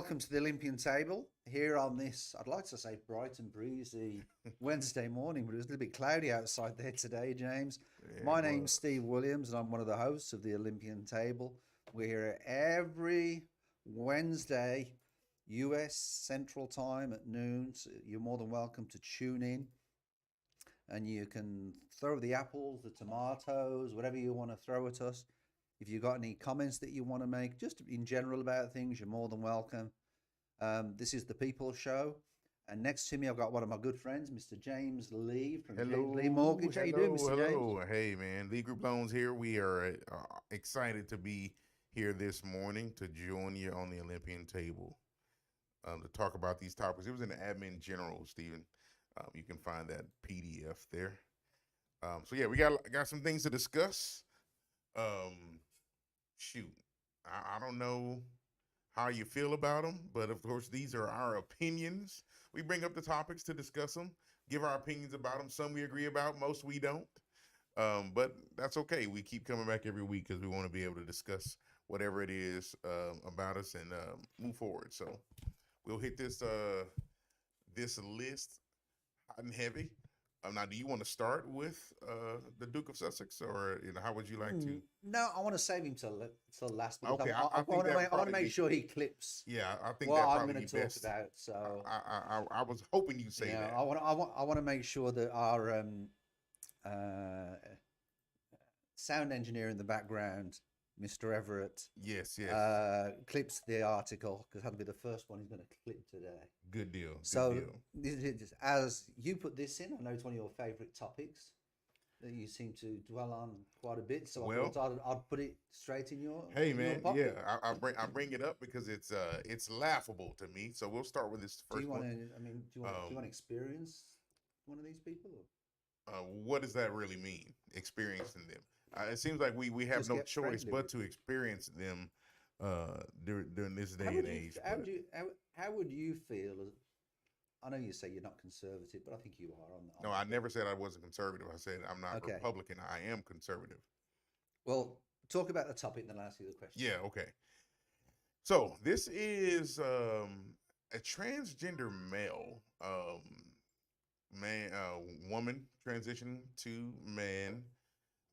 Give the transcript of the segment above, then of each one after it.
welcome to the Olympian Table here on this, I'd like to say bright and breezy Wednesday morning, but it was a little bit cloudy outside there today, James. Yeah, My it name's was. Steve Williams, and I'm one of the hosts of the Olympian Table. We're here every Wednesday, US Central Time at noon. So you're more than welcome to tune in, and you can throw the apples, the tomatoes, whatever you want to throw at us. If you've got any comments that you want to make, just in general about things, you're more than welcome. This is the People Show. And next to me, I've got one of my good friends, Mr. James Lee from James Lee Mortgage. How you doing, Mr. James? Hey, man. Lee Group Loans here. We are excited to be here this morning to join you on the Olympian Table to talk about these topics. It was in the Admin General, Stephen. You can find that PDF there. So yeah, we got some things to discuss. Shoot, I don't know how you feel about them, but of course, these are our opinions. We bring up the topics to discuss them, give our opinions about them. Some we agree about, most we don't. But that's okay. We keep coming back every week because we want to be able to discuss whatever it is about us and move forward. So we'll hit this list hot and heavy. Now, do you want to start with the Duke of Sussex, or how would you like to? No, I want to save him till last. Because Okay, I want to make sure he clips. Yeah, I think what that I'm probably going to be talk best. about. So I was hoping you'd say that. I want to make sure that our sound engineer in the background, Mr. Everett, Yes. clips the article, because that'll be the first one he's going to clip today. Good deal. So, as you put this in, I know it's one of your favourite topics that you seem to dwell on quite a bit. So I thought I'd put it straight in your. Hey, in man. your pocket. Yeah, I bring it up because it's laughable to me. So we'll start with this first one. Do you want to experience one of these people? What does that really mean? Experiencing them. It seems like we have Just no get choice friendly but with to experience them during this day and age. How would you feel? I know you say you're not conservative, but I think you are. No, I never said I wasn't conservative. I said I'm not Okay. Republican. I am conservative. Well, talk about the topic, and then I'll ask you the question. Yeah, okay. So this is a transgender male, woman transitioning to man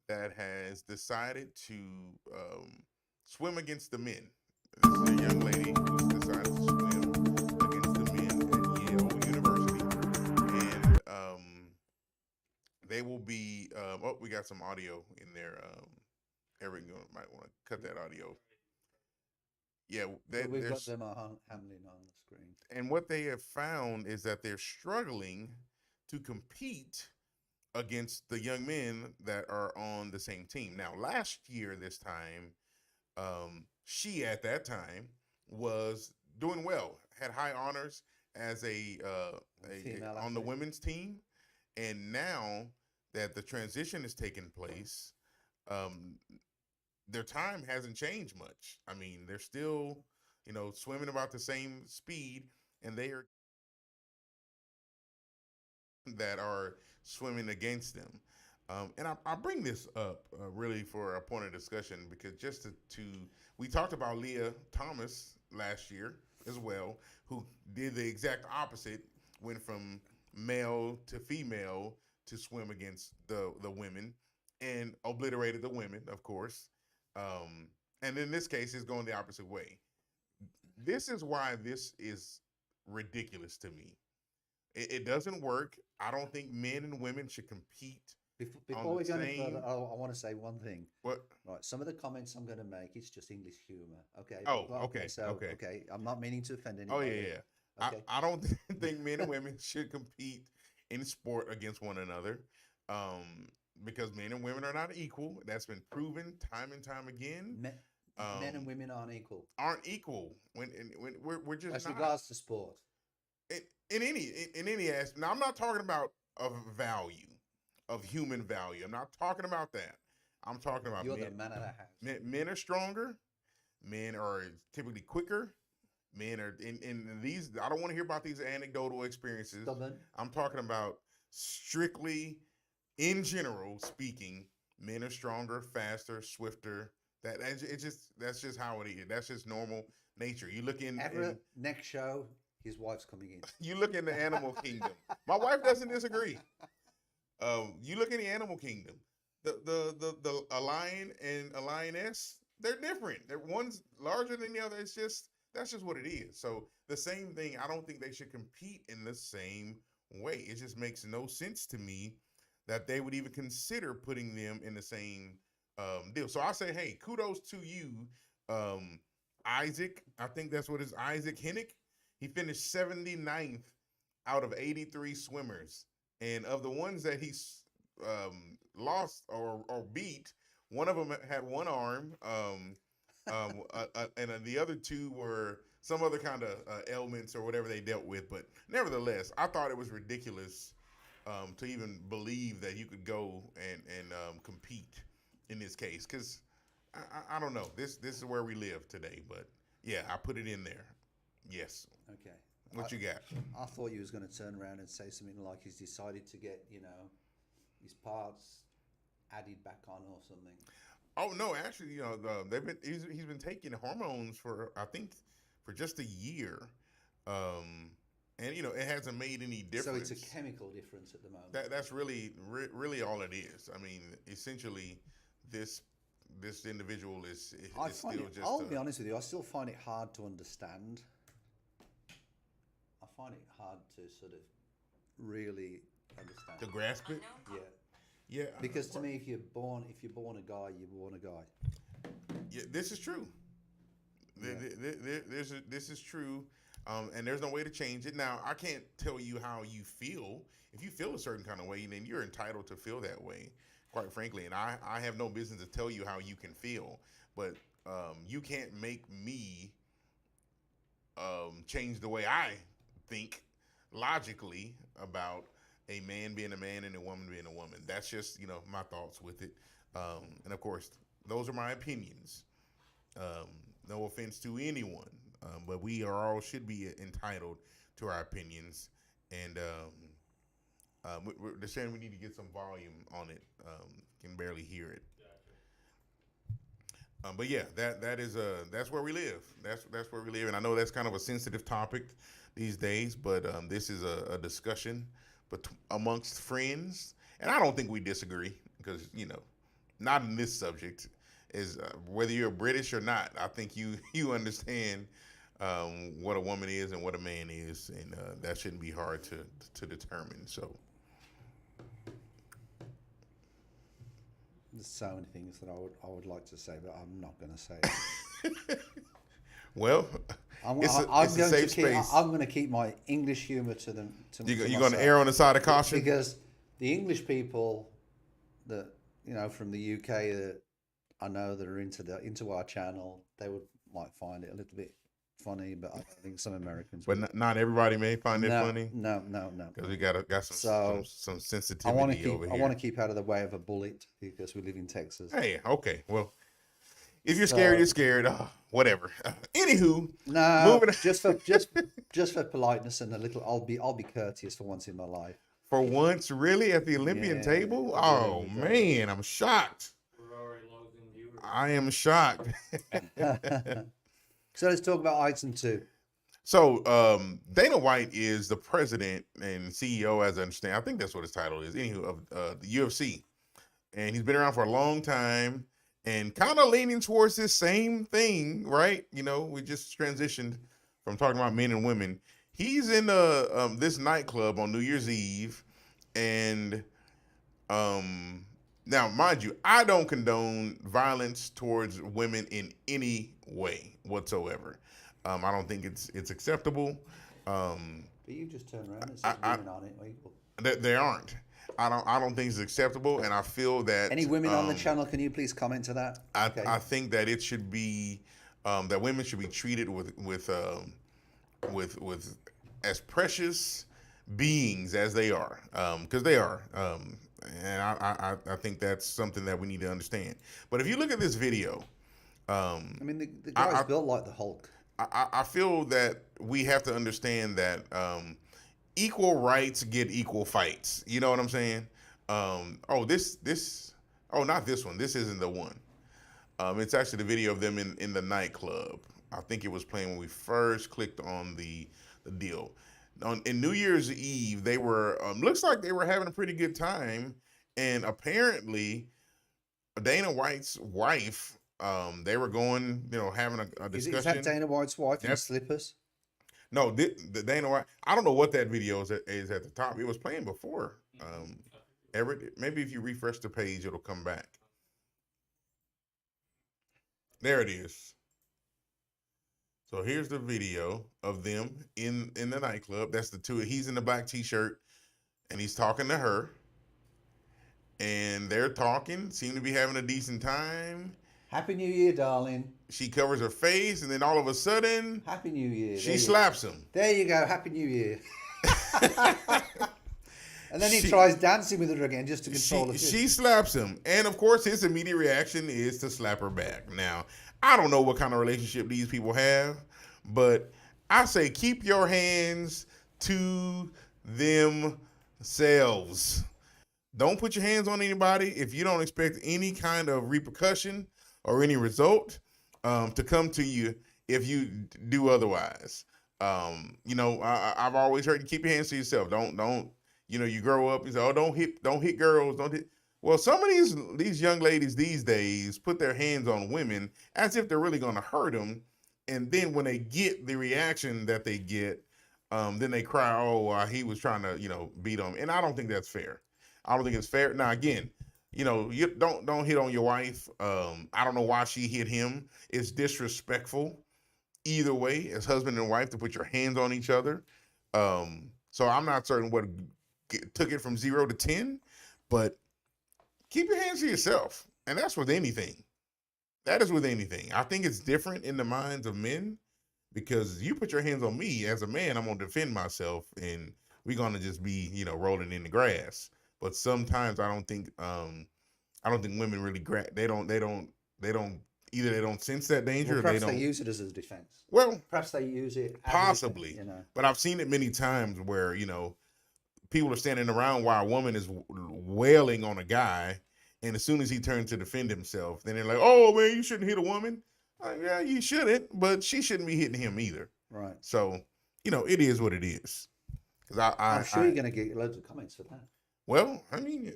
that has decided to swim against the men. This is a young lady who's decided to swim against the men at Yale University, and they will be. We got some audio in there. Eric might want to cut that audio. Yeah, We've got them Hamlin on the screen. And what they have found is that they're struggling to compete against the young men that are on the same team. Now, last year, this time, she at that time was doing well, had high honors as on the women's team. And now that the transition has taken place, their time hasn't changed much. I mean, they're still, swimming about the same speed, and they are that are swimming against them. And I bring this up really for a point of discussion because just we talked about Leah Thomas last year as well, who did the exact opposite, went from male to female to swim against the women and obliterated the women, of course. And in this case, it's going the opposite way. This is why this is ridiculous to me. It doesn't work. I don't think men and women should compete. Before we go any further, I want to say one thing. What? Right, some of the comments I'm going to make, it's just English humor. Okay. Oh, okay. Okay. Okay. I'm not meaning to offend Oh, anybody. yeah. Okay. I don't think men and women should compete in sport against one another, because men and women are not equal. That's been proven time and time again. Men and women aren't equal. When we're just as not. regards to sport. In any aspect. Now, I'm not talking about value, of human value. I'm not talking about that. I'm talking about You're the man of the house. Men are stronger. Men are typically quicker. Men are in these. I don't want to hear about these anecdotal experiences. Stubborn. I'm talking about strictly, in general speaking, men are stronger, faster, swifter, That's just how it is. That's just normal nature. You look in next show, his wife's coming in. you look in the animal kingdom. My wife doesn't disagree. You look in the animal kingdom. A lion and a lioness, they're different. One's larger than the other. That's just what it is. So the same thing. I don't think they should compete in the same way. It just makes no sense to me that they would even consider putting them in the same deal. So I say, hey, kudos to you, Isaac. I think that's what it's Isaac Hennick. He finished 79th out of 83 swimmers. And of the ones that he lost or beat, one of them had one arm, and the other two were some other kind of ailments or whatever they dealt with. But nevertheless, I thought it was ridiculous to even believe that you could go and compete in this case, because I don't know. This is where we live today. But yeah, I put it in there. Yes. Okay. What you got? I thought you was going to turn around and say something like he's decided to get, his parts added back on or something. Oh no, actually, he's been taking hormones for just a year, and it hasn't made any difference. So it's a chemical difference at the moment. That's really all it is. I mean, essentially, this individual is still just. I'll be honest with you. I still find it hard to understand. I find it hard to sort of really understand. To grasp it. Yeah. Yeah. Because to me, if you're born a guy, you're born a guy. Yeah, this is true. Yeah. This is true, and there's no way to change it. Now, I can't tell you how you feel. If you feel a certain kind of way, then you're entitled to feel that way, quite frankly. And I have no business to tell you how you can feel, but you can't make me change the way I think logically about a man being a man and a woman being a woman. That's just, my thoughts with it. And of course, those are my opinions. No offense to anyone, but we should be entitled to our opinions. And they're saying we need to get some volume on it. Can barely hear it. But yeah, that's where we live. That's where we live. And I know that's kind of a sensitive topic these days, but this is a discussion amongst friends, and I don't think we disagree because not in this subject. Is whether you're British or not, I think you understand what a woman is and what a man is, and that shouldn't be hard to determine. So there's so many things that I would like to say, but I'm not going to say it. Well, it's a safe space. I'm going to keep my English humour to them. You're going to err on the side of caution? Because the English people that, from the UK that I know that are into our channel, they might find it a little bit funny, but I think some Americans. But not everybody may find it funny? No. Because we got some sensitivity over here. I want to keep out of the way of a bullet because we live in Texas. Hey, okay. Well, if you're scared, you're scared. Whatever. Anywho, moving on. just for politeness and a little, I'll be courteous for once in my life. For once, really, at the Olympian table? Oh man, I'm shocked. We're already losing viewers. I am shocked. So let's talk about item 2. So Dana White is the president and CEO, as I understand. I think that's what his title is. Anywho, of the UFC, and he's been around for a long time. And kind of leaning towards this same thing, right? We just transitioned from talking about men and women. He's in this nightclub on New Year's Eve. And now, mind you, I don't condone violence towards women in any way whatsoever. I don't think it's acceptable. But you just turn around and say women on it. They aren't. I don't think it's acceptable, and I feel that any women on the channel, can you please comment to that? I think that it should be that women should be treated with as precious beings as they are, because they are, and I think that's something that we need to understand. But if you look at this video, the guy's built like the Hulk. I feel that we have to understand that. Equal rights get equal fights. You know what I'm saying? Not this one. This isn't the one. It's actually the video of them in the nightclub. I think it was playing when we first clicked on the deal. In New Year's Eve, they were looks like they were having a pretty good time, and apparently Dana White's wife, they were going, having a discussion. Is that Dana White's wife in That's- slippers? No, the Dana White. I don't know what that video is at the top. It was playing before. Maybe if you refresh the page, it'll come back. There it is. So here's the video of them in the nightclub. That's the two. He's in the black t-shirt, and he's talking to her. And they're talking, seem to be having a decent time. Happy New Year, darling. She covers her face, and then all of a sudden, Happy New Year. she slaps him. There you go. Happy New Year. And then he tries dancing with her again just to control her. She slaps him. And, of course, his immediate reaction is to slap her back. Now, I don't know what kind of relationship these people have, but I say keep your hands to themselves. Don't put your hands on anybody if you don't expect any kind of repercussion or any result to come to you if you do otherwise. I've always heard you keep your hands to yourself. Don't. You grow up and say, "Oh, don't hit girls, don't hit." Well, some of these young ladies these days put their hands on women as if they're really going to hurt them, and then when they get the reaction that they get, then they cry, "Oh, he was trying to, beat them," and I don't think that's fair. I don't think it's fair. Now, again, you don't hit on your wife. I don't know why she hit him. It's disrespectful either way, as husband and wife, to put your hands on each other. So I'm not certain what took it from 0 to 10, but keep your hands to yourself. And that's with anything. That is with anything. I think it's different in the minds of men because you put your hands on me as a man, I'm going to defend myself and we're going to just be, rolling in the grass. But sometimes I don't think women really they don't either they don't sense that danger or perhaps they don't use it as a defense. Well, perhaps they use it as possibly. A defense, But I've seen it many times where, people are standing around while a woman is wailing on a guy, and as soon as he turns to defend himself, then they're like, "Oh man, you shouldn't hit a woman." Yeah, you shouldn't, but she shouldn't be hitting him either. Right. So, it is what it is. I'm sure you're going to get loads of comments for that. Well, I mean,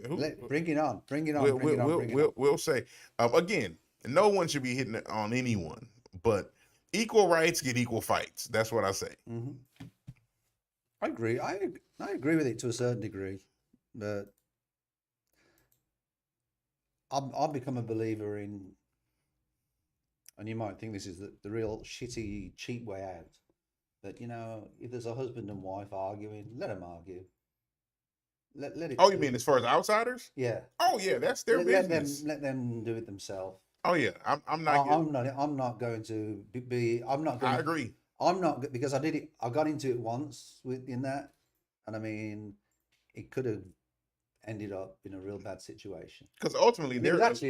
bring it on. We'll say again, no one should be hitting on anyone, but equal rights get equal fights. That's what I say. Mm-hmm. I agree. I agree with it to a certain degree, but I've become a believer in, and you might think this is the real shitty, cheap way out. That if there's a husband and wife arguing, let them argue. Let it. Oh, you mean as far as outsiders? Yeah. Oh, yeah, that's their business. Let them do it themselves. Oh yeah, I'm not. I'm not going to be. I'm not. I agree. I'm not, because I did it. I got into it once in that, and I mean, it could have ended up in a real bad situation. Because ultimately, there was actually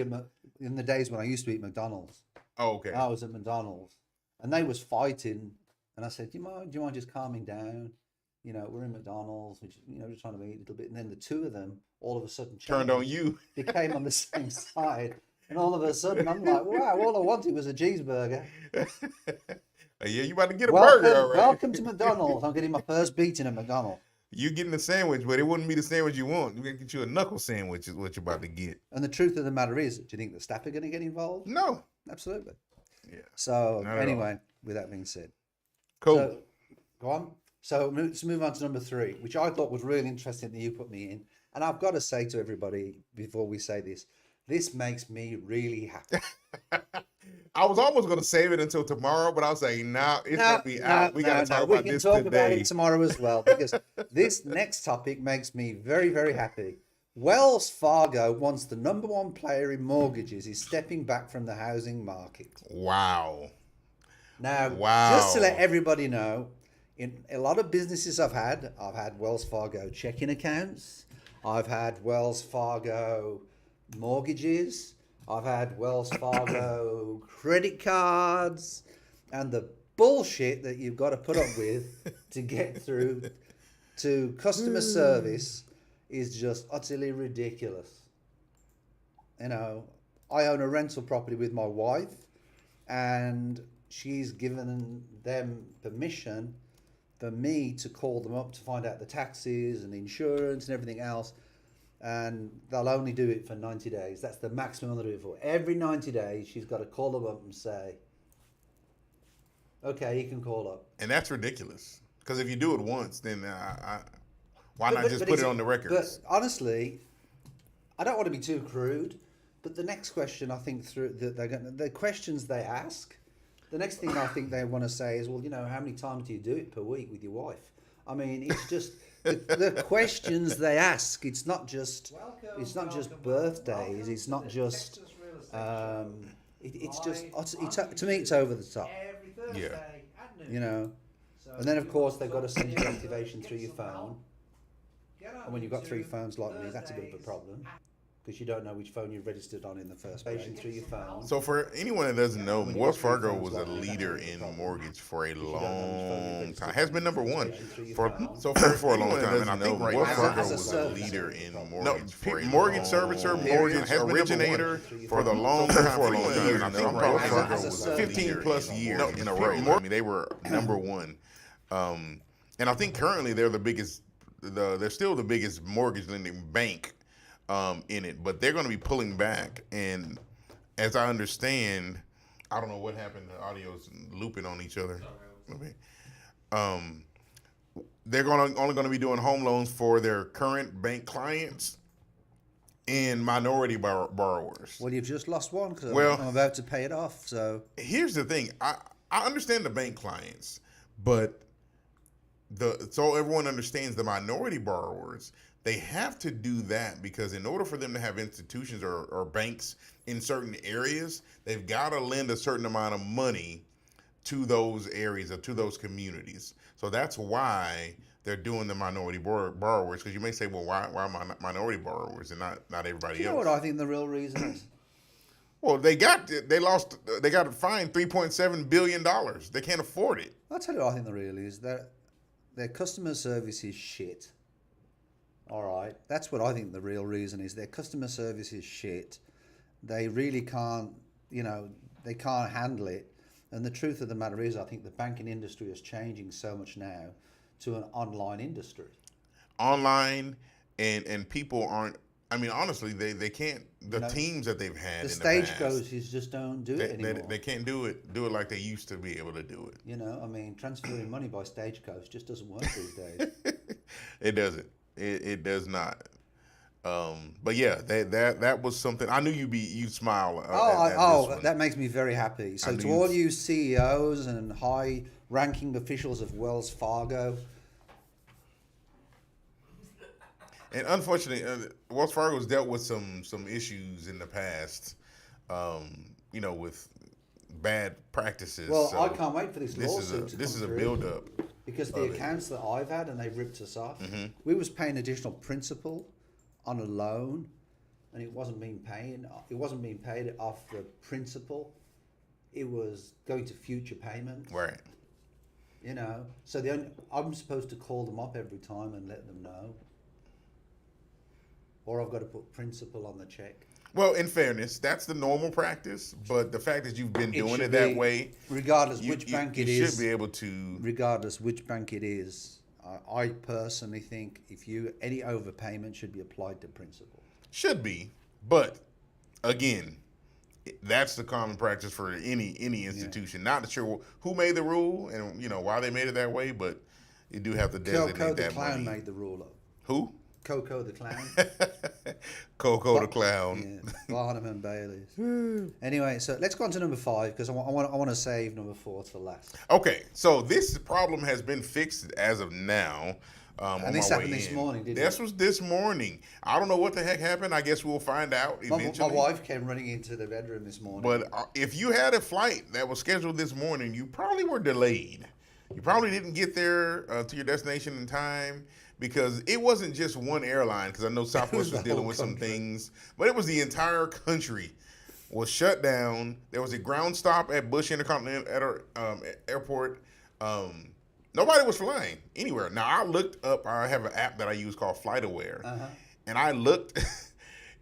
in the days when I used to eat McDonald's. Oh, okay. I was at McDonald's, and they was fighting, and I said, "Do you mind just calming down? We're in McDonald's, which we're trying to eat a little bit." And then the two of them all of a sudden turned on you, became on the same side, and all of a sudden I'm like, "Wow! All I wanted was a cheeseburger." Yeah, you about to get a burger, all right? Welcome to McDonald's. I'm getting my first beating at McDonald's. You're getting a sandwich, but it wouldn't be the sandwich you want. You're going to get you a knuckle sandwich is what you're about to get. And the truth of the matter is, do you think the staff are going to get involved? No. Absolutely. Yeah. So, anyway, with that being said. Cool. So, go on. So, let's move on to number 3, which I thought was really interesting that you put me in. And I've got to say to everybody before we say this makes me really happy. I was almost going to save it until tomorrow, but I was like, nah, it's going to be out. We got to talk about this today. We can talk about it tomorrow as well, because this next topic makes me very, very happy. Wells Fargo, once the number 1 player in mortgages, is stepping back from the housing market. Wow. Now, just to let everybody know, in a lot of businesses I've had Wells Fargo checking accounts. I've had Wells Fargo mortgages. I've had Wells Fargo credit cards, and the bullshit that you've got to put up with to get through to customer service is just utterly ridiculous. I own a rental property with my wife, and she's given them permission for me to call them up to find out the taxes and insurance and everything else. And they'll only do it for 90 days. That's the maximum they'll do it for. Every 90 days, she's got to call them up and say, okay, you can call up. And that's ridiculous. Because if you do it once, then why not just put it on the records? But honestly, I don't want to be too crude, but the next question I think the questions they ask, the next thing I think they want to say is, well, how many times do you do it per week with your wife? I mean, it's just the questions they ask. It's not just birthdays. It's not just. It's just to me, it's over the top. Yeah. And then of course they've got to send you activation through your phone. And when you've got 3 phones like me, that's a bit of a problem, because you don't know which phone you're registered on in the first place. Through your phone. So for anyone that doesn't know, Wells Fargo was a leader in mortgage for a long time. Has been number one for a long time. And I think right now Fargo was a leader in mortgage for a mortgage servicer, mortgage originator for the long time. And I think Wells Fargo was 15 plus years in a row. I mean, they were number one. And I think currently they're the biggest. They're still the biggest mortgage lending bank in it, but they're going to be pulling back. And as I understand, I don't know what happened. The audio's looping on each other. Okay. They're only going to be doing home loans for their current bank clients and minority borrowers. Well, you've just lost one because I'm about to pay it off. So here's the thing: I understand the bank clients, but so everyone understands the minority borrowers. They have to do that because in order for them to have institutions or banks in certain areas, they've got to lend a certain amount of money to those areas or to those communities. So that's why they're doing the minority borrowers. Because you may say, well, why minority borrowers and not everybody else? You know what I think the real reason is? Well, they got fined $3.7 billion. They can't afford it. I'll tell you what I think the real is that their customer service is shit. All right, that's what I think the real reason is. Their customer service is shit. They really can't, they can't handle it. And the truth of the matter is, I think the banking industry is changing so much now to an online industry. Online, and people aren't. I mean, honestly, they can't. The teams that they've had, the in the past, stagecoaches just don't do it anymore. They can't do it like they used to be able to do it. I mean, transferring money by stagecoach just doesn't work these days. It doesn't. It does not. But yeah, that was something. I knew you'd smile. That makes me very happy. So to all you CEOs and high-ranking officials of Wells Fargo. And unfortunately, Wells Fargo's dealt with some issues in the past, with bad practices. Well, so I can't wait for this lawsuit to come This is a through, build-up. because the accounts that I've had, and they ripped us off, we was paying additional principal on a loan, and it wasn't being paid off the principal. It was going to future payments. Right. So I'm supposed to call them up every time and let them know. Or I've got to put principal on the check. Well, in fairness, that's the normal practice, but the fact that you've been doing it that way, regardless which bank it is, you should be able to. Regardless which bank it is, I personally think any overpayment should be applied to principal. Should be, but again, that's the common practice for any institution. Not sure who made the rule and why they made it that way, but you do have to designate Coco that the Clown money. made the rule up. Who? Coco the Clown. Coco the Clown. Yeah, Barnum and Bailey's. Anyway, so let's go on to number 5 because I want to save number 4 to last. Okay, so this problem has been fixed as of now. And this happened this morning, didn't it? This was this morning. I don't know what the heck happened. I guess we'll find out eventually. My wife came running into the bedroom this morning. But if you had a flight that was scheduled this morning, you probably were delayed. You probably didn't get there to your destination in time. Because it wasn't just one airline, because I know Southwest was dealing with some things, but it was the entire country was shut down. There was a ground stop at Bush Intercontinental Airport. Nobody was flying anywhere. Now, I looked up, I have an app that I use called FlightAware, and I looked,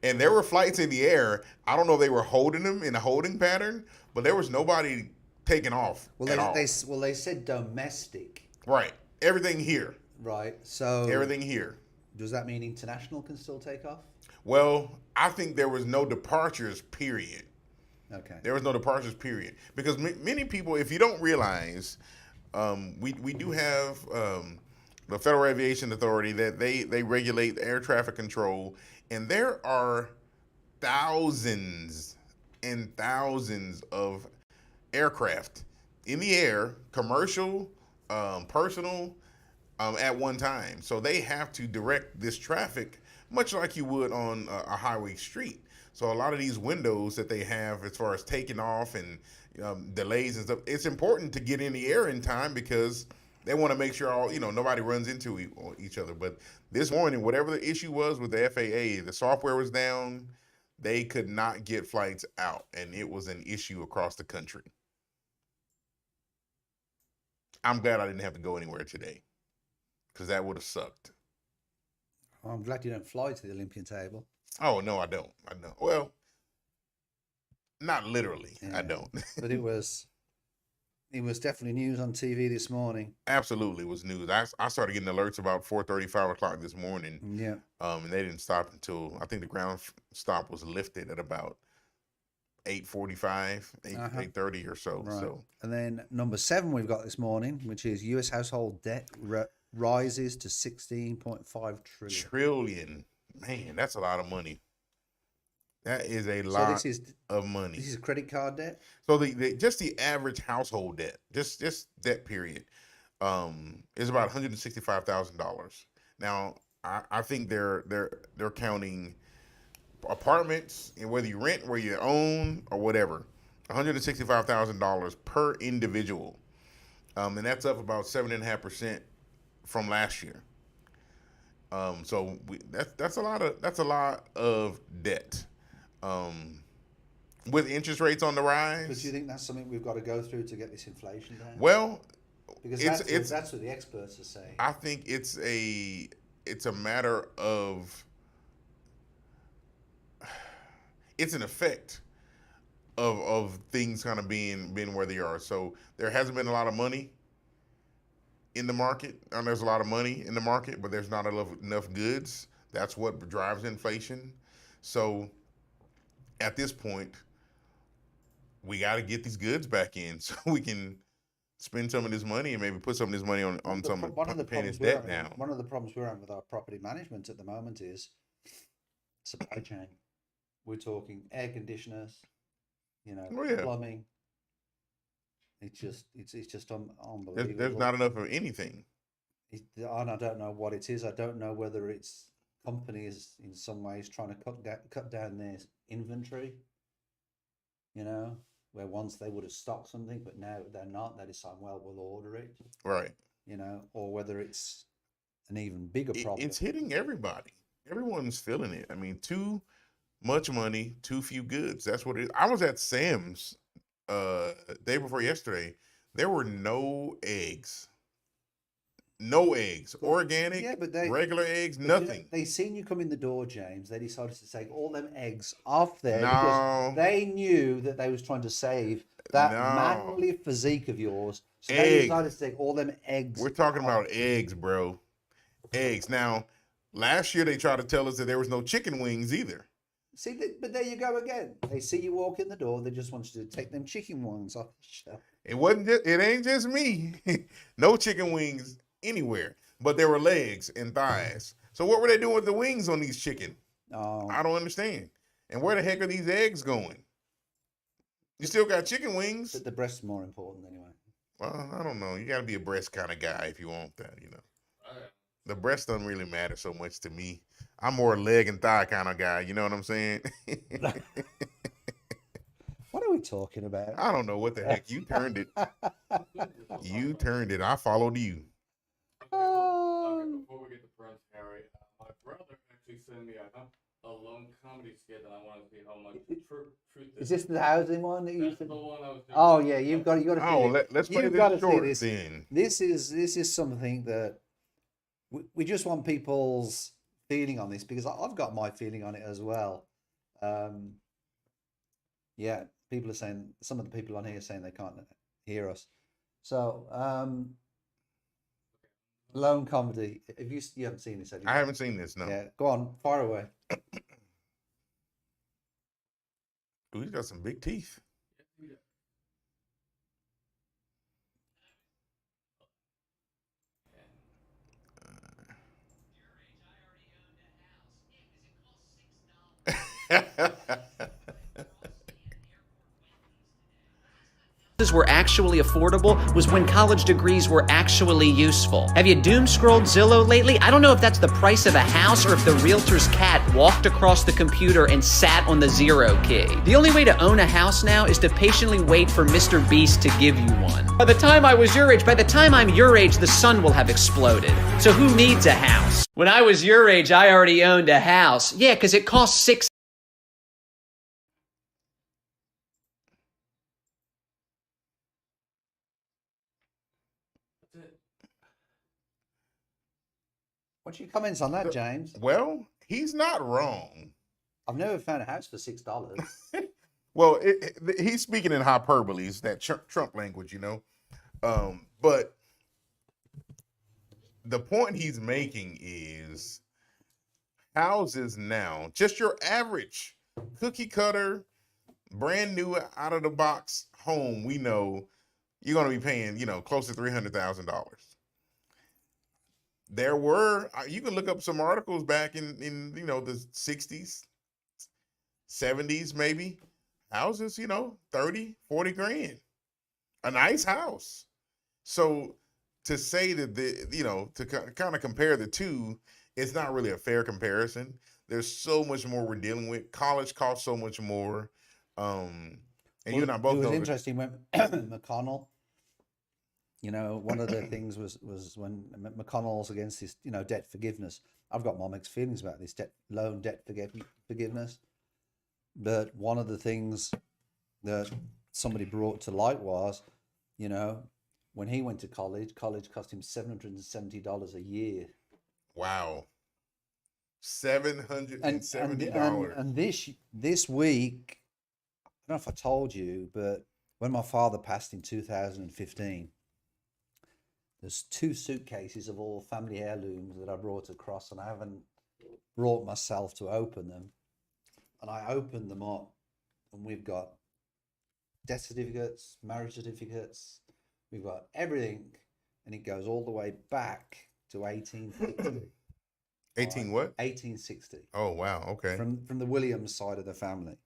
And there were flights in the air. I don't know if they were holding them in a holding pattern, but there was nobody taking off Well, at all. they said domestic, Right. Everything here. right? So Everything here. does that mean international can still take off? Well, I think there was no departures, period. Okay. There was no departures, period. Because many people, if you don't realize, we do have the Federal Aviation Authority that they regulate air traffic control, and there are thousands and thousands of aircraft in the air, commercial, personal, at one time. So they have to direct this traffic much like you would on a highway street. So a lot of these windows that they have as far as taking off and delays and stuff, it's important to get in the air in time because they want to make sure nobody runs into each other. But this morning, whatever the issue was with the FAA, the software was down. They could not get flights out, and it was an issue across the country. I'm glad I didn't have to go anywhere today because that would have sucked. Well, I'm glad you don't fly to the Olympian table. Oh, no, I don't. Well, not literally. Yeah. I don't. But it was definitely news on TV this morning. Absolutely was news. I started getting alerts about 4:30, 5 o'clock this morning. Yeah. And they didn't stop until, I think the ground stop was lifted at about 8:45, 8:30 or so. Right. So, And then number 7 we've got this morning, which is U.S. household debt rises to 16.5 trillion. trillion. Man, that's a lot of money. That is a lot of money. This is credit card debt? So just the average household debt, just debt period, is about $165,000. Now, I think they're counting apartments and whether you rent, where you own, or whatever. $165,000 per individual, and that's up about 7.5% from last year. So that's a lot of debt. With interest rates on the rise. But do you think that's something we've got to go through to get this inflation down? Well, because that's what the experts are saying. I think it's a matter of, it's an effect of things kind of being where they are. So there hasn't been a lot of money in the market, and there's a lot of money in the market, but there's not enough goods. That's what drives inflation. So at this point, we got to get these goods back in so we can spend some of this money and maybe put some of this money on some of paying this debt down. One of the problems we're having with our property management at the moment is supply chain. We're talking air conditioners, plumbing. It's just unbelievable. There's not enough of anything. And I don't know what it is. I don't know whether it's companies in some ways trying to cut down their inventory. Where once they would have stocked something, but now they're not. They decide, well, we'll order it. Right. Or whether it's an even bigger problem. It's hitting everybody. Everyone's feeling it. I mean, too much money, too few goods. That's what it is. I was at Sam's day before yesterday. There were no eggs. No eggs. Organic, regular eggs, nothing. They seen you come in the door, James. They decided to take all them eggs off there because they knew that they was trying to save that manly physique of yours. So they decided to take all them eggs. We're talking about eggs, bro. Eggs. Now, last year they tried to tell us that there was no chicken wings either. See, but there you go again. They see you walk in the door. They just want you to take them chicken wings off the shelf. It ain't just me. No chicken wings anywhere, but there were legs and thighs. So what were they doing with the wings on these chicken? I don't understand. And where the heck are these eggs going? You still got chicken wings. But the breast's more important anyway. Well, I don't know. You got to be a breast kind of guy if you want that, The breast doesn't really matter so much to me. I'm more a leg and thigh kind of guy. You know what I'm saying? What are we talking about? I don't know what the heck. You turned it. You turned it. I followed you. Before we get to Prince Harry, my brother actually sent me a long comedy skit, and I want to see how much truth is this the housing one that you said? The one I was doing. Oh yeah, you got to see it. Let's play this short then. This is something that we just want people's feeling on this because I've got my feeling on it as well. Yeah, people are saying, some of the people on here are saying they can't hear us. So, Lone Comedy. If you haven't seen this, have you? I haven't seen this. No. Yeah, go on, fire away. Ooh, he's got some big teeth. Were actually affordable was when college degrees were actually useful. Have you doom scrolled Zillow lately? I don't know if that's the price of a house or if the realtor's cat walked across the computer and sat on the zero key. The only way to own a house now is to patiently wait for Mr. Beast to give you one. By the time I was your age, by the time I'm your age, the sun will have exploded. So who needs a house? When I was your age, I already owned a house. Yeah, because it cost $6. What's your comments on that, James? Well, he's not wrong. I've never found a house for $6. Well, he's speaking in hyperbole. It's that Trump language, you know. But the point he's making is houses now, just your average cookie cutter, brand new out of the box home, we know you're going to be paying, close to $300,000. There were, you can look up some articles back in the 60s, 70s, maybe, houses, 30, 40 grand, a nice house. So to say that to kind of compare the two, it's not really a fair comparison. There's so much more we're dealing with. College costs so much more. And you and I both know. It was interesting when McConnell, one of the things was when McConnell's against this, debt forgiveness. I've got my mixed feelings about this loan debt forgiveness. But one of the things that somebody brought to light was, when he went to college cost him $770 a year. Wow. $770. And this week, I don't know if I told you, but when my father passed in 2015, there's 2 suitcases of all family heirlooms that I brought across, and I haven't brought myself to open them. And I opened them up, and we've got death certificates, marriage certificates, we've got everything, and it goes all the way back to 1860. 18 what? 1860. Oh, wow. Okay. From the Williams side of the family.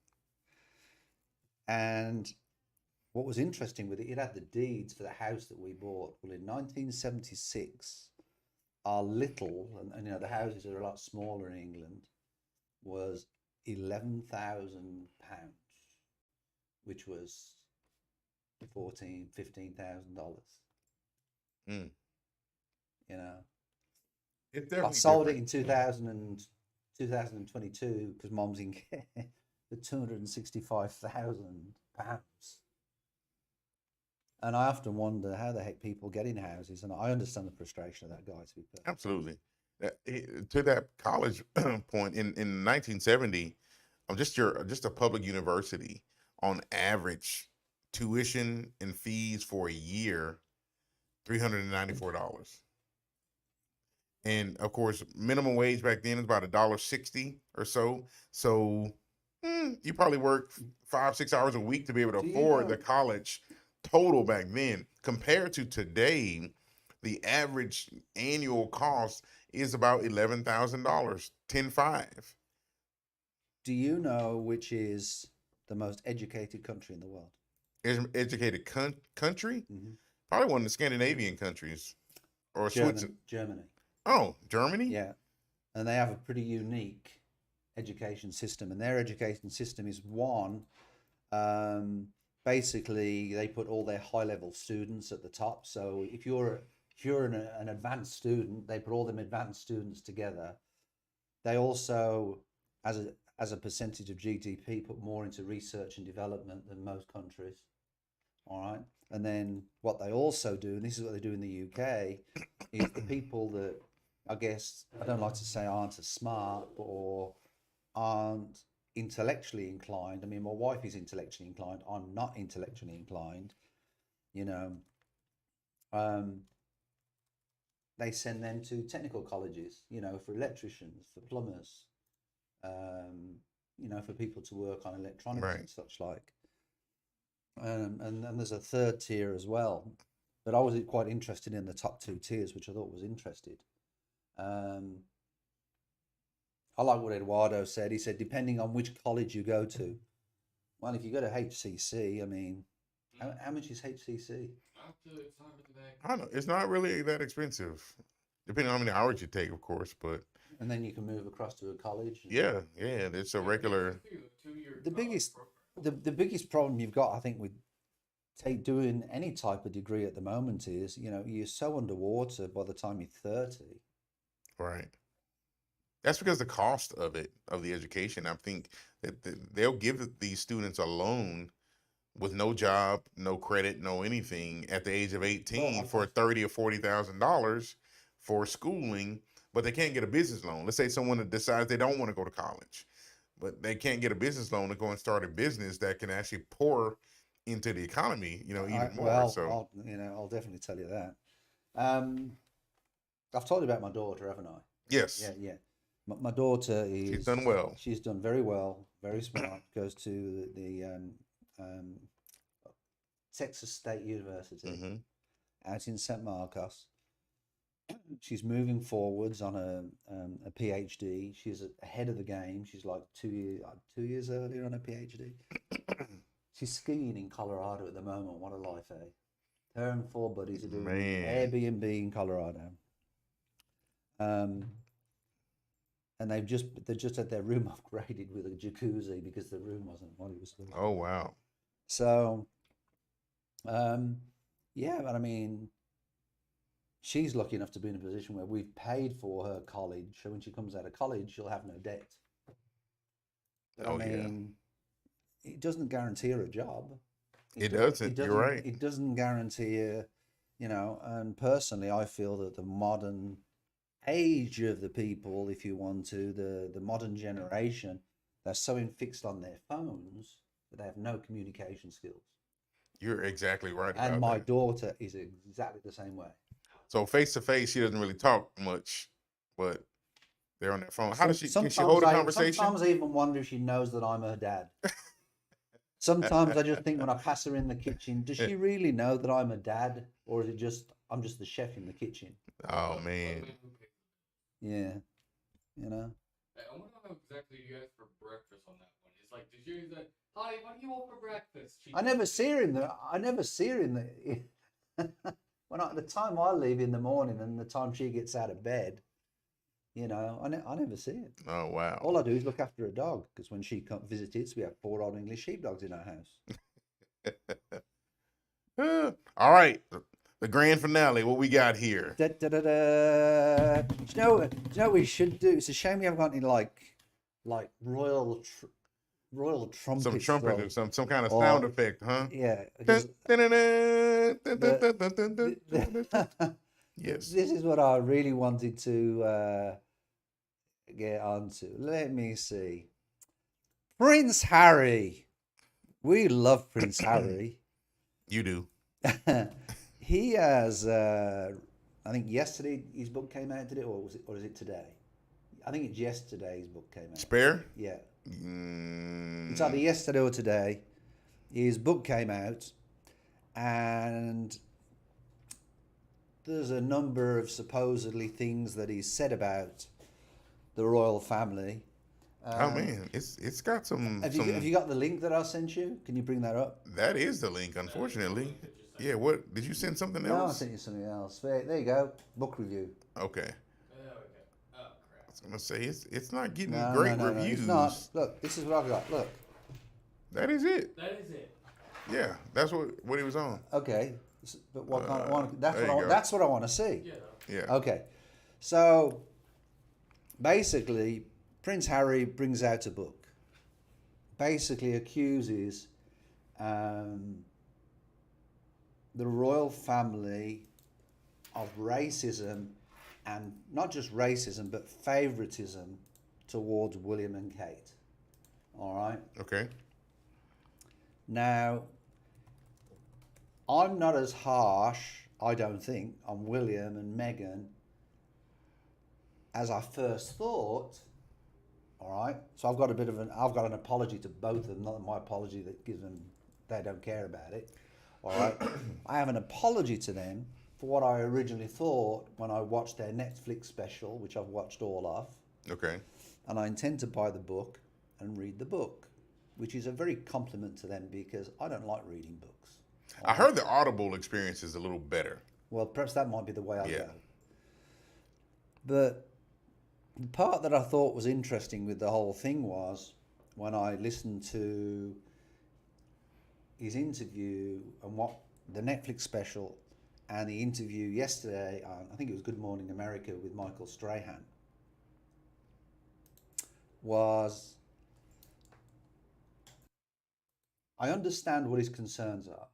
And what was interesting with it, it had the deeds for the house that we bought. Well, in 1976, our little, and the houses are a lot smaller in England, was £11,000, which was $15,000. I sold it in 2022 because Mom's in care for £265,000. And I often wonder how the heck people get in houses, and I understand the frustration of that guy. To be perfect. Absolutely. To that college point, in 1970, just a public university, on average, tuition and fees for a year, $394. And of course, minimum wage back then is about $1.60 or so. So you probably work 5-6 hours a week to be able to afford the college total back then. Compared to today, the average annual cost is about $11,000, $10,500. Do you know which is the most educated country in the world? Educated country? Mm-hmm. Probably one of the Scandinavian countries, or Switzerland. Germany. Oh, Germany? Yeah, and they have a pretty unique education system, and their education system is basically they put all their high-level students at the top. So if you're an advanced student, they put all them advanced students together. They also, as a percentage of GDP, put more into research and development than most countries. All right. And then what they also do, and this is what they do in the UK, is the people that I guess, I don't like to say aren't as smart or aren't intellectually inclined. I mean, my wife is intellectually inclined. I'm not intellectually inclined. You know, they send them to technical colleges, you know, for electricians, for plumbers, you know, for people to work on electronics Right. and such like. And there's a third tier as well. But I was quite interested in the top two tiers, which I thought was interested. I like what Eduardo said. He said, depending on which college you go to. Well, if you go to HCC, I mean, how much is HCC? It's not really that. I don't know. It's not really that expensive, depending on how many hours you take, of course. But And then you can move across to a college. yeah, it's a regular. The biggest problem you've got, I think, with doing any type of degree at the moment is, you know, you're so underwater by the time you're 30. Right. That's because the cost of the education. I think that they'll give these students a loan with no job, no credit, no anything at the age of 18 for $30,000 or $40,000 for schooling, but they can't get a business loan. Let's say someone that decides they don't want to go to college, but they can't get a business loan to go and start a business that can actually pour into the economy, you know, even more. Well, So I'll definitely tell you that. I've told you about my daughter, haven't I? yes, Yeah. My daughter is. she's done well. She's done very well, very smart. Goes to the Texas State University Hmm. out in St. Marcos. She's moving forwards on a PhD. She's ahead of the game. She's like 2 years earlier on a PhD. She's skiing in Colorado at the moment. What a life, eh? Her and 4 buddies are doing Airbnb in Colorado. And they've just had their room upgraded with a jacuzzi because the room wasn't what it was supposed to be. Oh wow. So, yeah, but I mean, she's lucky enough to be in a position where we've paid for her college. So when she comes out of college, she'll have no debt. But Oh, I mean, it doesn't guarantee her a job. It doesn't. You're right. It doesn't guarantee her, you know, and personally, I feel that the modern age of the people, if you want to, the modern generation, they're so fixed on their phones that they have no communication skills. You're exactly right. And about my that. daughter is exactly the same way. So face to face, she doesn't really talk much, but they're on their phone. How does she? Can she Sometimes hold a conversation? Sometimes I even wonder if she knows that I'm her dad. Sometimes I just think when I pass her in the kitchen, does she really know that I'm a dad, or is it just I'm just the chef in the kitchen? Oh man. Yeah, you know. I want to know exactly you guys for breakfast on that one. It's like, did you say, "Honey, what do you want for breakfast?" I never see her in the. The time I leave in the morning and the time she gets out of bed, you know, I never see it. Oh wow. All I do is look after a dog because when she visits, we have 4 old English sheepdogs in our house. All right. The grand finale. What we got here? Da, da, da, da. Do you know what we should do? It's a shame we haven't got any like royal trumpets. Some trumpet or some kind of or- sound effect, huh? Yeah. Yes. This is what I really wanted to get onto. Let me see. Prince Harry. We love Prince Harry. You do. He has, I think yesterday his book came out, did it? Or is it today? I think it's yesterday his book came out. Spare? Yeah. Mm, It's either yesterday or today. His book came out, and there's a number of supposedly things that he's said about the royal family. oh man, it's got some. Have you got the link that I sent you? Can you bring that up? That is the link, unfortunately. Yeah. What did you send something No, I else? sent you something else. There you go. Book review. Okay. There we go. Oh crap. I was gonna say it's not getting No, great no, reviews. it's not. Look, this is what I've got. Look. That is it. That is it. Yeah, that's what he was on. Okay. But what kind of one? there you go. That's what I want to see. Yeah. Yeah. Okay. So basically, Prince Harry brings out a book. Basically accuses the royal family of racism and not just racism, but favoritism towards William and Kate. All right. Okay. Now, I'm not as harsh, I don't think, on William and Meghan as I first thought. All right. So I've got an apology to both of them, not my apology that gives them, they don't care about it. All right. I have an apology to them for what I originally thought when I watched their Netflix special, which I've watched all of. Okay. And I intend to buy the book and read the book, which is a very compliment to them because I don't like reading books. I heard the Audible experience is a little better. Well, perhaps that might be the way I'll Yeah. go. But the part that I thought was interesting with the whole thing was when I listened to his interview and what the Netflix special and the interview yesterday, I think it was Good Morning America with Michael Strahan, was I understand what his concerns are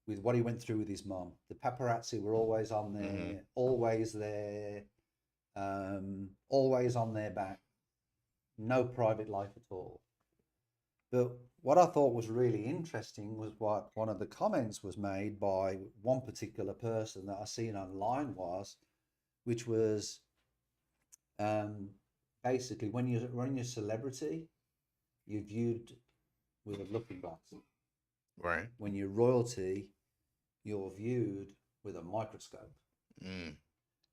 with what he went through with his mom. The paparazzi were always on there, always there, always on their back, no private life at all. But what I thought was really interesting was what one of the comments was made by one particular person that I seen online which was basically when you're a celebrity, you're viewed with a looking glass. Right. When you're royalty, you're viewed with a microscope.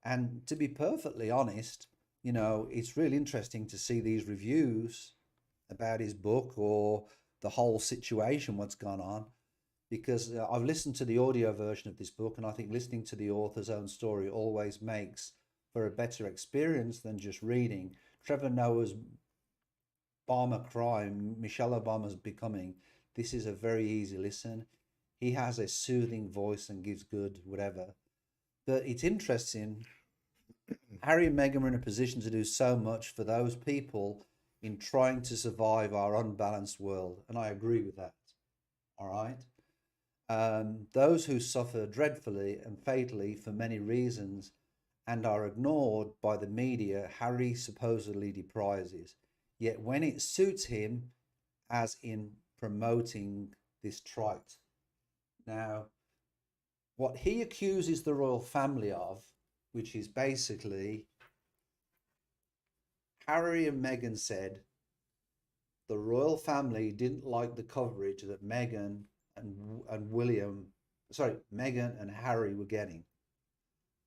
And to be perfectly honest, it's really interesting to see these reviews about his book or the whole situation, what's gone on, because I've listened to the audio version of this book, and I think listening to the author's own story always makes for a better experience than just reading. Trevor Noah's Bomber Crime, Michelle Obama's Becoming, this is a very easy listen. He has a soothing voice and gives good whatever. But it's interesting, Harry and Meghan are in a position to do so much for those people in trying to survive our unbalanced world. And I agree with that. All right. Those who suffer dreadfully and fatally for many reasons and are ignored by the media, Harry supposedly deprises. Yet when it suits him, as in promoting this trite. Now, what he accuses the royal family of, which is basically Harry and Meghan said the royal family didn't like the coverage that Meghan and Harry were getting.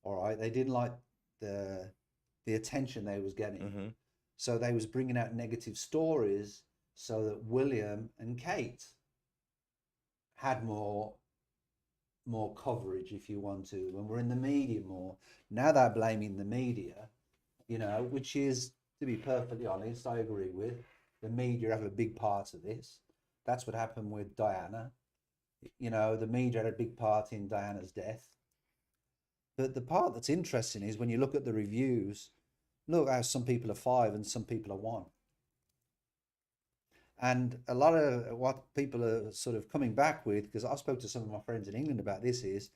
All right, they didn't like the attention they was getting. So they was bringing out negative stories so that William and Kate had more coverage, if you want to, when we're in the media more. Now they're blaming the media, which is, to be perfectly honest, I agree with. The media have a big part of this. That's what happened with Diana. The media had a big part in Diana's death. But the part that's interesting is when you look at the reviews, look how some people are 5 and some people are 1. And a lot of what people are sort of coming back with, because I spoke to some of my friends in England about this, is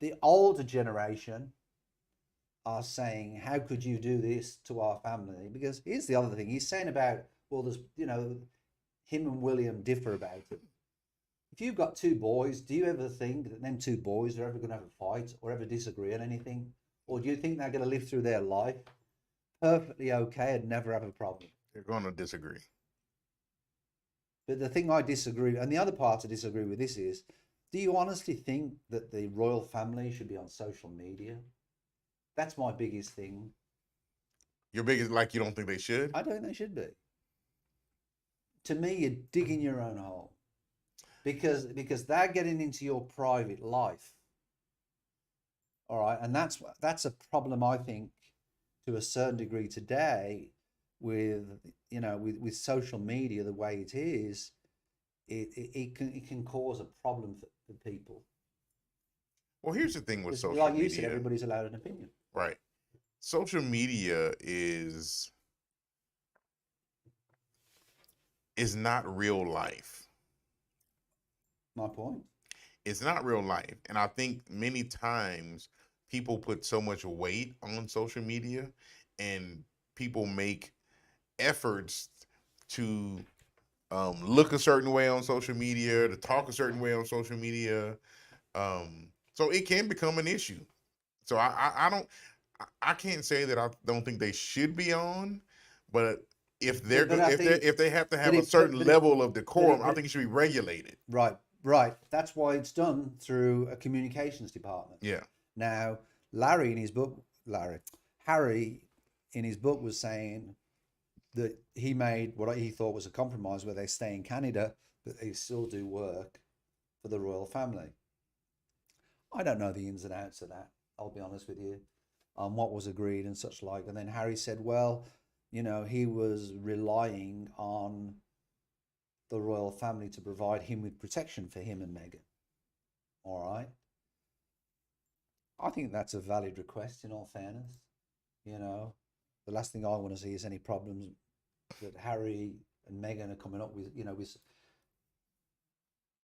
the older generation are saying, how could you do this to our family? Because here's the other thing. He's saying about, well, there's, him and William differ about it. If you've got 2 boys, do you ever think that them 2 boys are ever going to have a fight or ever disagree on anything? Or do you think they're going to live through their life perfectly okay and never have a problem? They're going to disagree. But the thing I disagree, and the other part I disagree with this is, do you honestly think that the royal family should be on social media? That's my biggest thing. Your biggest, you don't think they should? I don't think they should be. To me, you're digging your own hole. Because they're getting into your private life. All right, and that's a problem, I think, to a certain degree today with social media the way it is. It can cause a problem for people. Well, here's the thing with social like media. You said, everybody's allowed an opinion. Right. Social media is not real life. My point. It's not real life. And I think many times people put so much weight on social media, and people make efforts to look a certain way on social media, to talk a certain way on social media. So it can become an issue. So I can't say that I don't think they should be on, but if they're But I think- if they have to have but a it- certain but it- level of decorum, I but- think it should be regulated. Right, right. That's why it's done through a communications department. Yeah. Now, Harry in his book was saying that he made what he thought was a compromise where they stay in Canada, but they still do work for the royal family. I don't know the ins and outs of that, I'll be honest with you, on what was agreed and such like. And then Harry said, well, you know, he was relying on the royal family to provide him with protection for him and Meghan. All right. I think that's a valid request, in all fairness. You know, the last thing I want to see is any problems that Harry and Meghan are coming up with, you know,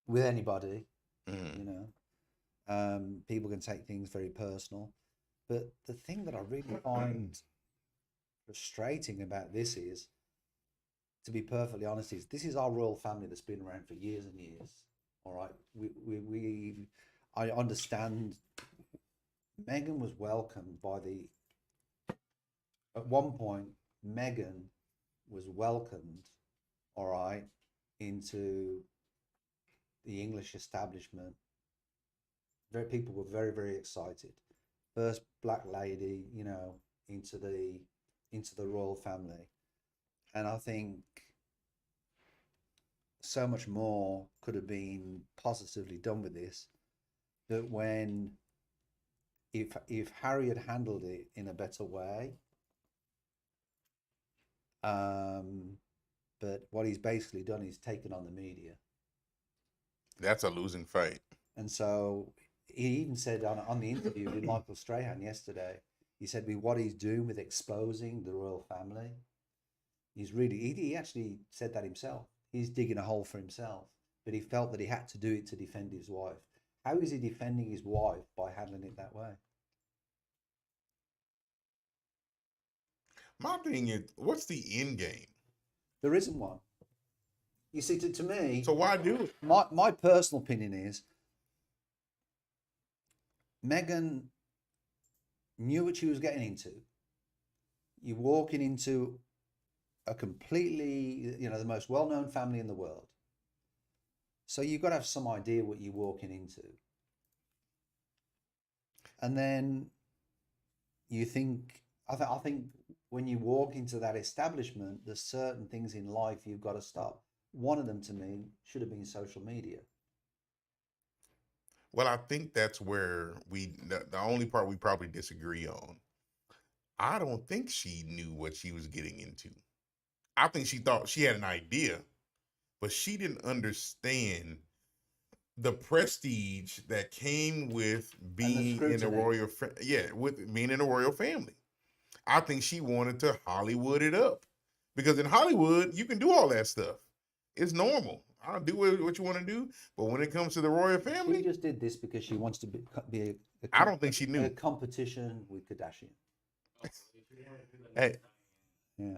with anybody. You know, people can take things very personal. But the thing that I really find frustrating about this is, to be perfectly honest, is this is our royal family that's been around for years and years. All right, I understand. Meghan was welcomed by at one point, Meghan was welcomed, all right, into the English establishment. People were very, very excited. First black lady, you know, into the royal family. And I think so much more could have been positively done with this. That if Harry had handled it in a better way, but what he's basically done is taken on the media. That's a losing fight. And so he even said on the interview with Michael Strahan yesterday, he said with what he's doing with exposing the royal family, he actually said that himself. He's digging a hole for himself, but he felt that he had to do it to defend his wife. How is he defending his wife by handling it that way? My thing is, what's the end game? There isn't one. You see, to me, So why do it? my personal opinion is Meghan knew what she was getting into. You're walking into a completely, you know, the most well-known family in the world. So you've got to have some idea what you're walking into. And then you think, I think when you walk into that establishment, there's certain things in life you've got to stop. One of them, to me, should have been social media. Well, I think that's where the only part we probably disagree on. I don't think she knew what she was getting into. I think she thought she had an idea, but she didn't understand the prestige that came with being in a royal, with being in a royal family. I think she wanted to Hollywood it up, because in Hollywood you can do all that stuff. It's normal. I'll do what you want to do, but when it comes to the royal family, She just did this because she wants to be I don't think she knew. a competition with Kardashian. Hey, Yeah.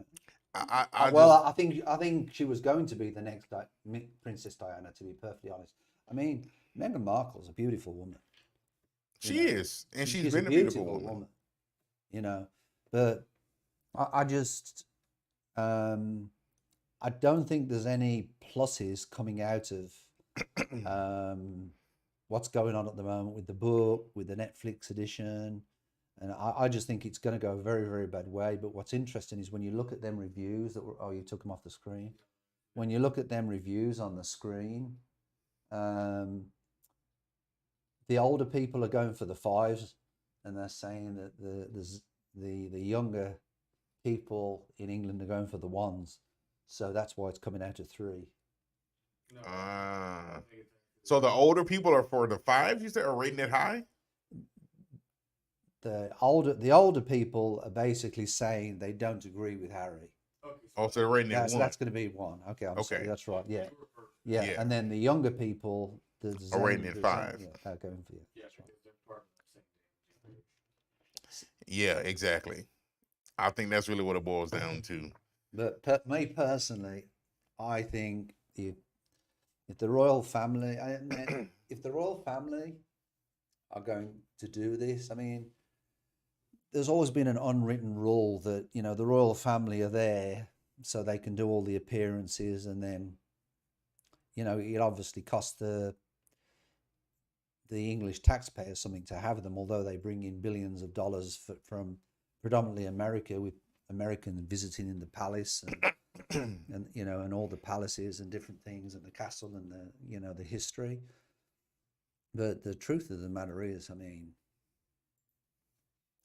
I I think she was going to be the next Princess Diana, to be perfectly honest. I mean, Meghan Markle's a beautiful woman. she is, and she's a been a beautiful woman. You know, but I just I don't think there's any pluses coming out of what's going on at the moment with the book, with the Netflix edition. And I just think it's going to go a very, very bad way. But what's interesting is when you look at them reviews you took them off the screen. When you look at them reviews on the screen, the older people are going for the 5s, and they're saying that the younger people in England are going for the 1s. So that's why it's coming out of 3. So the older people are for the 5s, you said, are rating it high? The older people are basically saying they don't agree with Harry. Oh, so they're rating it 1. So that's going to be 1. Okay, I'm sorry, that's right. Yeah. Yeah. And then the younger people are rating it 5. Yeah, they're going for Yeah, that's right. because they're part of the same thing. Yeah, exactly. I think that's really what it boils down to. But me personally, I think if the royal family, if the royal family are going to do this, I mean, there's always been an unwritten rule that, you know, the royal family are there so they can do all the appearances, and then, you know, it obviously costs the English taxpayers something to have them, although they bring in billions of dollars from predominantly America, with Americans visiting in the palace and you know, and all the palaces and different things, and the castle and the, you know, the history. But the truth of the matter is, I mean,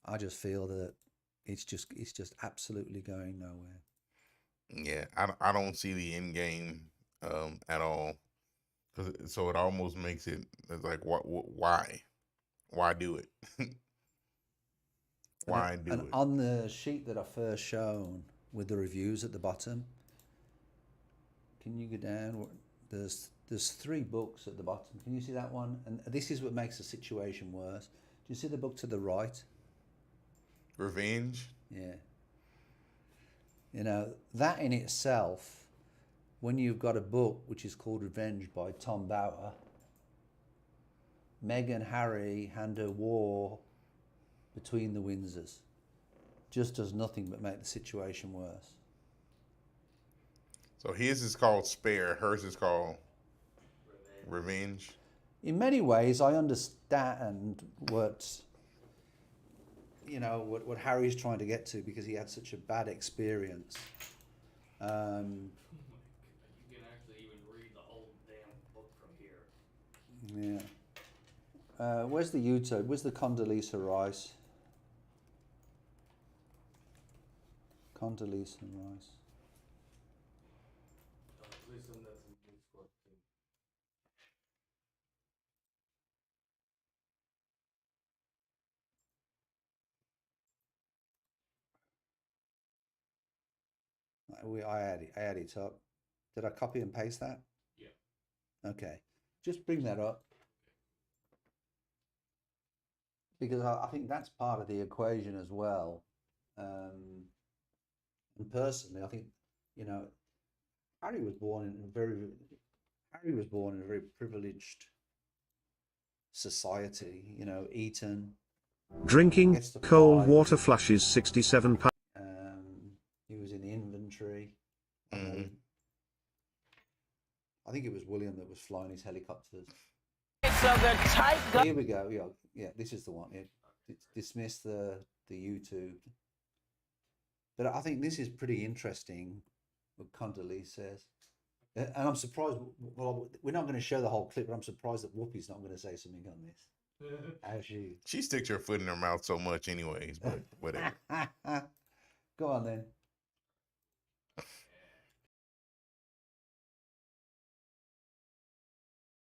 I just feel that it's just absolutely going nowhere. Yeah, I don't see the end game at all. So it almost makes it, it's like, why do it? Why do And it? on the sheet that I first shown with the reviews at the bottom, can you go down? There's 3 books at the bottom. Can you see that one? And this is what makes the situation worse. Do you see the book to the right? Revenge? Yeah. You know, that in itself, when you've got a book which is called Revenge by Tom Bauer, Meghan and Harry and a war between the Windsors just does nothing but make the situation worse. So his is called Spare, hers is called Revenge. In many ways, I understand what, you know, what Harry's trying to get to, because he had such a bad experience. You can actually even read the whole damn book from here. Yeah. Where's the YouTube? Where's the Condoleezza Rice? Condoleezza Rice. Please send that to me, Scott, too. I had it up. Did I copy and paste that? Yeah. Okay. Just bring that up. Because I think that's part of the equation as well. And personally, I think, you know, Harry was born in a very privileged society. You know, Eton. Drinking Gets the cold prize. water flushes 67 pounds. He was in the infantry. Mhm. I think it was William that was flying his helicopters. So the tight gun. Here we go. Yeah, this is the one. Yeah. Dismiss the YouTube. But I think this is pretty interesting, what Condoleezza says. And I'm surprised, well, we're not going to show the whole clip, but I'm surprised that Whoopi's not going to say something on this. As she... She sticks her foot in her mouth so much anyways, but whatever. Go on then.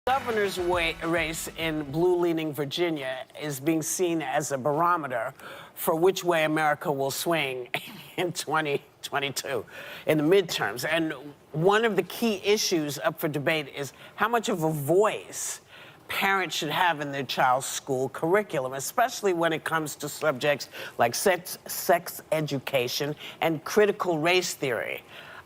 Governor's race in blue-leaning Virginia is being seen as a barometer for which way America will swing in 2022 in the midterms. And one of the key issues up for debate is how much of a voice parents should have in their child's school curriculum, especially when it comes to subjects like sex education and critical race theory.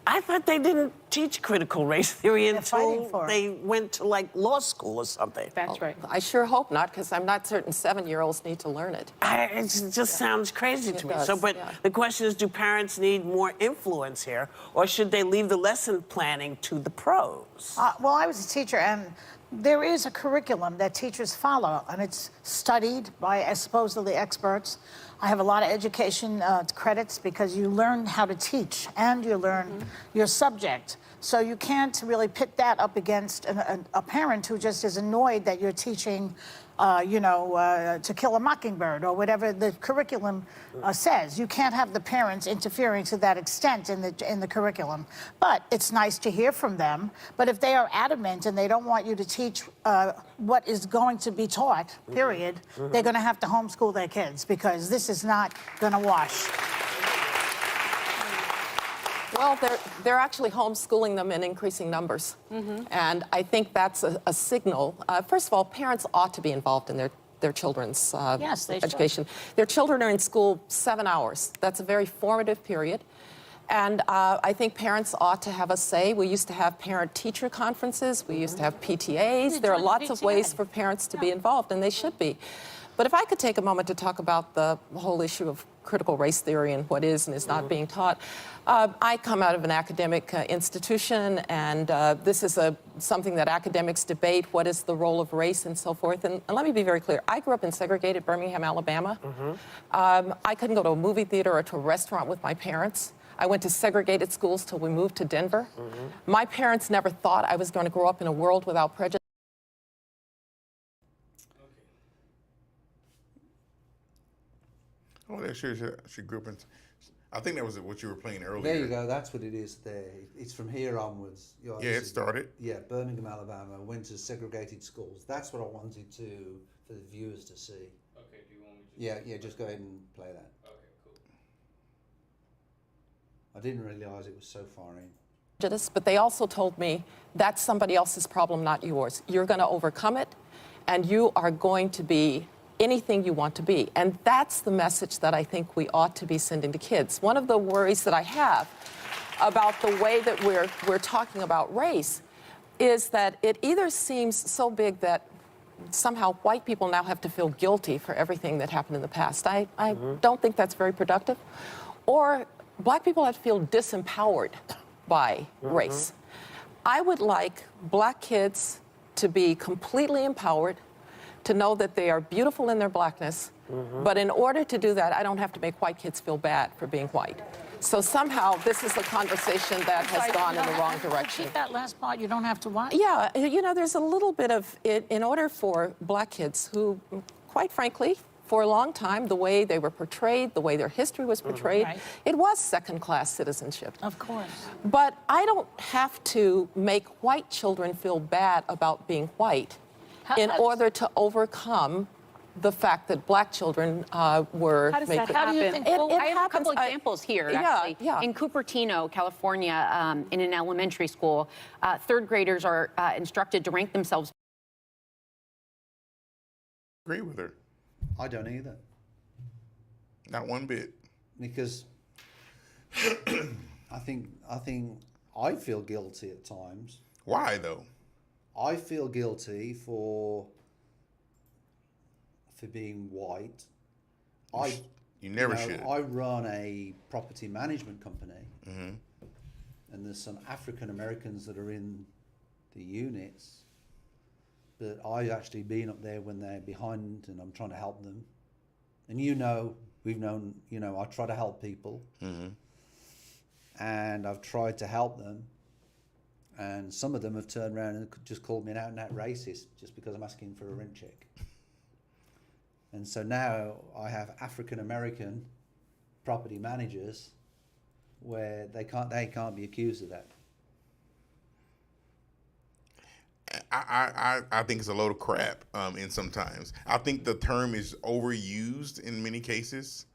I thought they didn't teach critical race theory until they went to, like, law school or something. That's right. I sure hope not, because I'm not certain 7-year-olds need to learn it. It just sounds crazy to me. does, So, but yeah. the question is, do parents need more influence here, or should they leave the lesson planning to the pros? Well, I was a teacher, and there is a curriculum that teachers follow, and it's studied by supposedly experts. I have a lot of education credits because you learn how to teach and you learn your subject. So you can't really pit that up against a parent who just is annoyed that you're teaching, To Kill a Mockingbird or whatever the curriculum says. You can't have the parents interfering to that extent in the curriculum. But it's nice to hear from them. But if they are adamant and they don't want you to teach what is going to be taught, period, they're going to have to homeschool their kids, because this is not going to wash. Well, they're actually homeschooling them in increasing numbers. And I think that's a signal. First of all, parents ought to be involved in their children's Yes, they should. education. Their children are in school 7 hours. That's a very formative period. And I think parents ought to have a say. We used to have parent-teacher conferences. We used to have PTAs. There are lots of ways for parents to be involved, and they should be. But if I could take a moment to talk about the whole issue of critical race theory and what is and is not being taught. I come out of an academic institution, and this is something that academics debate, what is the role of race and so forth. And let me be very clear. I grew up in segregated Birmingham, Alabama. I couldn't go to a movie theater or to a restaurant with my parents. I went to segregated schools till we moved to Denver. My parents never thought I was going to grow up in a world without prejudice. Oh, that she grew up in. I think that was what you were playing earlier. There you go. That's what it is there. It's from here onwards. Yeah, it started. Yeah, Birmingham, Alabama, went to segregated schools. That's what I wanted for the viewers to see. Okay, do you want me to? Yeah, just go ahead and play that. Okay, cool. I didn't realize it was so far in. But they also told me that's somebody else's problem, not yours. You're going to overcome it, and you are going to be anything you want to be. And that's the message that I think we ought to be sending to kids. One of the worries that I have about the way that we're talking about race is that it either seems so big that somehow white people now have to feel guilty for everything that happened in the past. I don't think that's very productive. Or black people have to feel disempowered by race. I would like black kids to be completely empowered, to know that they are beautiful in their blackness, but in order to do that, I don't have to make white kids feel bad for being white. So somehow this is a conversation that has gone in the wrong direction. Repeat that last part, you don't have to what? Yeah, you know, there's a little bit of it in order for black kids who, quite frankly, for a long time, the way they were portrayed, the way their history was portrayed, Right. it was second-class citizenship. Of course. But I don't have to make white children feel bad about being white in order to overcome the fact that black children were How does that How do you happen? think- Well, It I have a couple happens. examples here, Yeah, actually. yeah. In Cupertino, California, in an elementary school, third graders are instructed to rank themselves. Agree with her. I don't either, Not one bit. because I think I feel guilty at times. Why though? I feel guilty for being white. You never should. I run a property management company, and there's some African Americans that are in the units. But I've actually been up there when they're behind, and I'm trying to help them. And we've known, I try to help people, and I've tried to help them. And some of them have turned around and just called me an out-and-out racist just because I'm asking for a rent check. And so now I have African American property managers where they can't be accused of that. I think it's a load of crap in sometimes. I think the term is overused in many cases.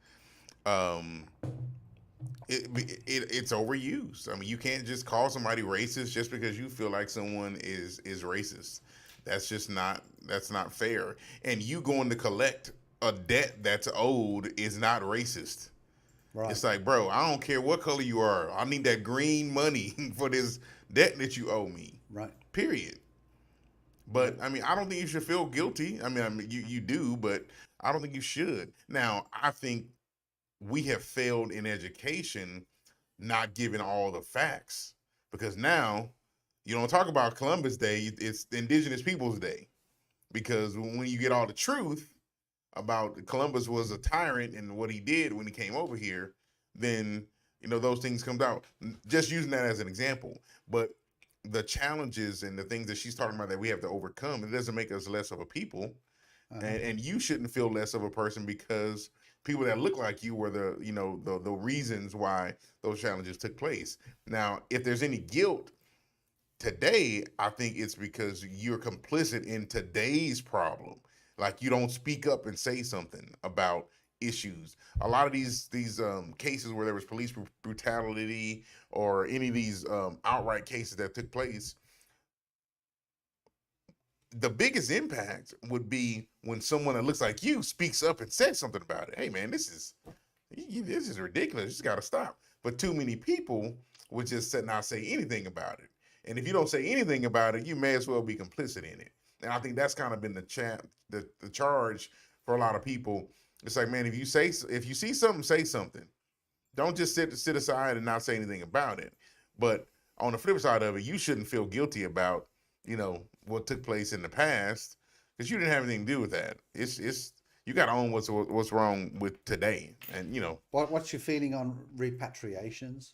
It's overused. I mean, you can't just call somebody racist just because you feel like someone is racist. That's not fair. And you going to collect a debt that's owed is not racist. Right. It's like, bro, I don't care what color you are. I need that green money for this debt that you owe me. Right. Period. But I mean, I don't think you should feel guilty. I mean, you do, but I don't think you should. Now, I think we have failed in education, not giving all the facts, because now you don't talk about Columbus Day; it's Indigenous Peoples Day, because when you get all the truth about Columbus was a tyrant and what he did when he came over here, then those things come out. Just using that as an example, but the challenges and the things that she's talking about that we have to overcome, it doesn't make us less of a people. And you shouldn't feel less of a person because people that look like you were the reasons why those challenges took place. Now, if there's any guilt today, I think it's because you're complicit in today's problem. Like you don't speak up and say something about issues. A lot of these cases where there was police brutality or any of these outright cases that took place, the biggest impact would be when someone that looks like you speaks up and says something about it. Hey, man, this is ridiculous. You just got to stop. But too many people would just not say anything about it. And if you don't say anything about it, you may as well be complicit in it. And I think that's kind of been the charge for a lot of people. It's like, man, if you see something, say something. Don't just sit aside and not say anything about it. But on the flip side of it, you shouldn't feel guilty about, what took place in the past, because you didn't have anything to do with that. It's you got to own what's wrong with today. And what's your feeling on repatriations?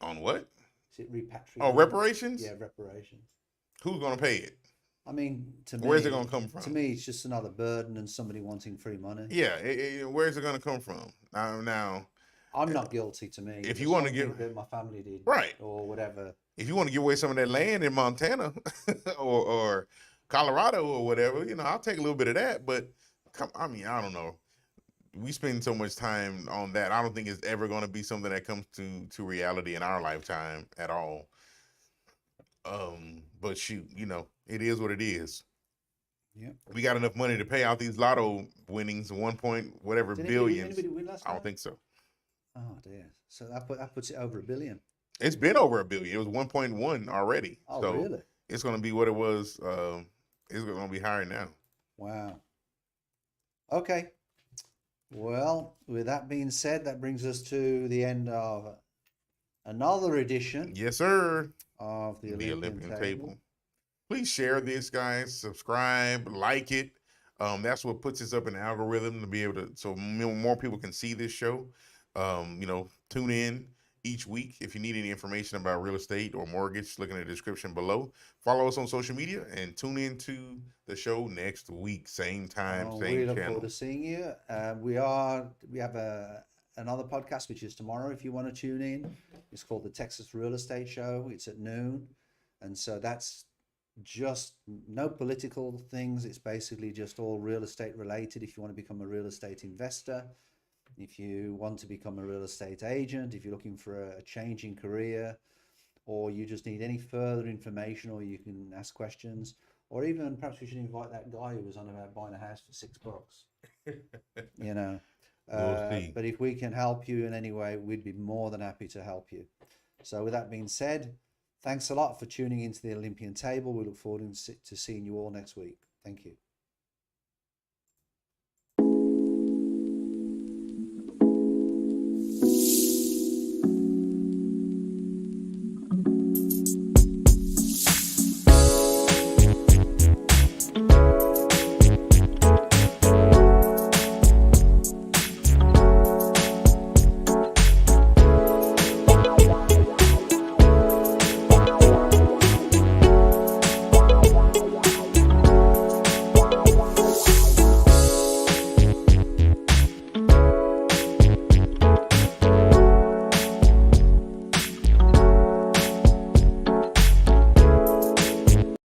On what? Is it repatriation? Oh, reparations? Yeah, reparations. Who's going to pay it? I mean, to me, where's it going to come from? To me, it's just another burden and somebody wanting free money. Yeah, where's it going to come from? Now, I'm not guilty. To me, if you want to give that my family did, right, or whatever. If you want to give away some of that land in Montana or Colorado or whatever, I'll take a little bit of that. But I don't know. We spend so much time on that. I don't think it's ever going to be something that comes to reality in our lifetime at all. But shoot, it is what it is. Yeah. We got enough money to pay out these lotto winnings, billions. Anybody win last I night? don't think so. Oh dear. So that puts it over $1 billion. It's been over $1 billion. It was 1.1 already. Oh, so really? It's going to be what it was. It's going to be higher now. Wow. Okay. Well, with that being said, that brings us to the end of another edition. Yes, sir. Of the Olympian Table. Please share this, guys. Subscribe, like it. That's what puts us up in the algorithm to be able to, so more people can see this show. Tune in each week. If you need any information about real estate or mortgage, look in the description below. Follow us on social media and tune in to the show next week. Same time, same we look channel. forward to seeing you. We have another podcast, which is tomorrow if you want to tune in. It's called the Texas Real Estate Show. It's at noon. And so that's just no political things. It's basically just all real estate related. If you want to become a real estate investor, if you want to become a real estate agent, if you're looking for a change in career, or you just need any further information, or you can ask questions, or even perhaps we should invite that guy who was on about buying a house for $6. We'll see. But if we can help you in any way, we'd be more than happy to help you. So with that being said, thanks a lot for tuning into the Olympian Table. We look forward to seeing you all next week. Thank you.